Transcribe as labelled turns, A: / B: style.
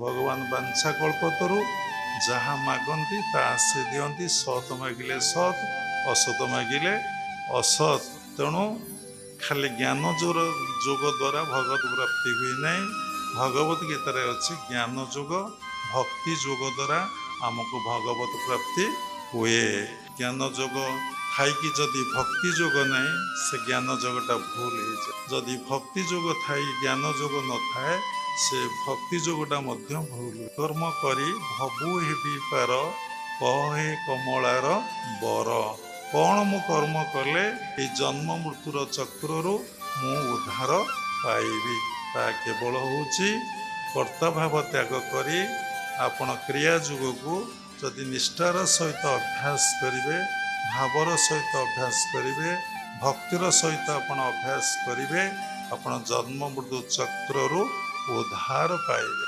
A: भगवान बांछा कल्पतरु जहाँ मागंती ता से दियंती सत मागिले सत असत मागिले असत तेणु खाली ज्ञान जोग द्वारा भगवत प्राप्ति हुए ना भगवत गीतार अच्छी ज्ञान जोग भक्ति जोग द्वारा आमको भगवत प्राप्ति हुए ज्ञान जोग थाई जदि भक्ति जोग ना से ज्ञान जोगटा भूल हो जाए जदि भक्ति जोग थाई ज्ञान जोग न थाए से भक्ति जोगटा भूल कर्म करी भबु हेबी पार कहे कमलार बर कौन मु कर्म कले ये जन्म मृत्युर चक्रु मु उद्धार पाइबी ता केवल होची कर्ता भाव त्याग करी आपण क्रिया जुग को जदि निष्ठार सहित अभ्यास करेंगे भावर सहित अभ्यास करेंगे भक्तिर सहित आपण अभ्यास करेंगे आपण जन्म मृत्यु चक्रु उद्धार पाइबे।